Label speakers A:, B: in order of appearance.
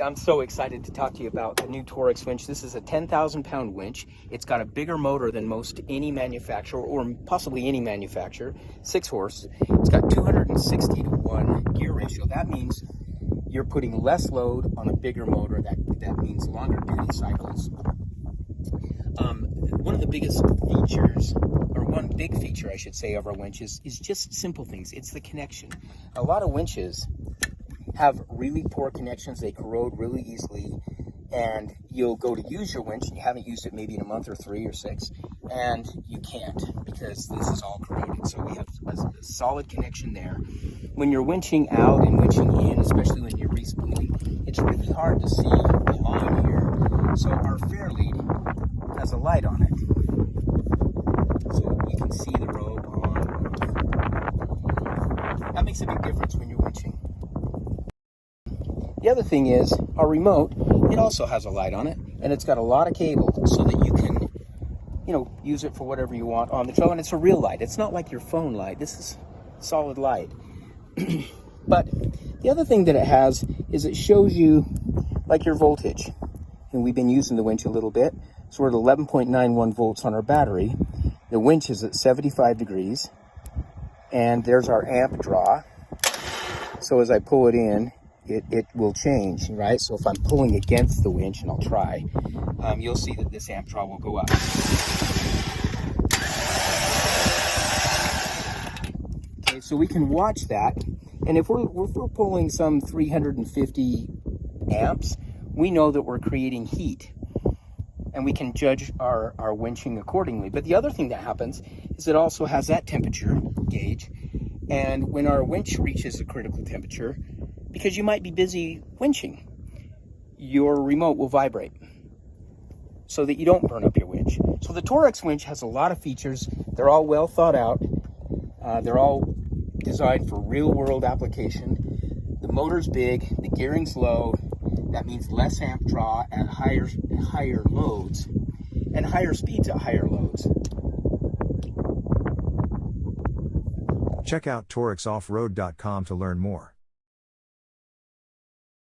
A: I'm so excited to talk to you about the new Torrix winch. This is a 10,000 pound winch. It's got a bigger motor than most any manufacturer, or possibly any manufacturer, 6 horse. It's got 260 to 1 gear ratio. That means you're putting less load on a bigger motor. That means longer duty cycles. One of the biggest features, or one big feature I should say, of our winches is just simple things. It's the connection. A lot of winches have really poor connections. They corrode really easily, and you'll go to use your winch and you haven't used it maybe in a month or 3 or 6, and you can't because this is all corroded. So we have a solid connection there. When you're winching out and winching in, especially when you're respooling, it's really hard to see the line here. So our fair lead has a light on it, so you can see the rope on. That makes a big difference when you're winching. The other thing is, our remote, it also has a light on it, and it's got a lot of cable so that you can, use it for whatever you want on the trail, and it's a real light. It's not like your phone light. This is solid light. But the other thing that it has is it shows you like your voltage, and we've been using the winch a little bit, so we're at 11.91 volts on our battery. The winch is at 75 degrees, and there's our amp draw. So as I pull it in, it will change, right? So if I'm pulling against the winch, and I'll try, you'll see that this amp draw will go up. Okay, so we can watch that, and if we're pulling some 350 amps, we know that we're creating heat, and we can judge our winching accordingly. But the other thing that happens is it also has that temperature gauge, and when our winch reaches a critical temperature, because you might be busy winching, your remote will vibrate so that you don't burn up your winch. So the Torrix winch has a lot of features. They're all well thought out. They're all designed for real world application. The motor's big, the gearing's low. That means less amp draw at higher loads, and higher speeds at higher loads.
B: Check out torrixoffroad.com to learn more.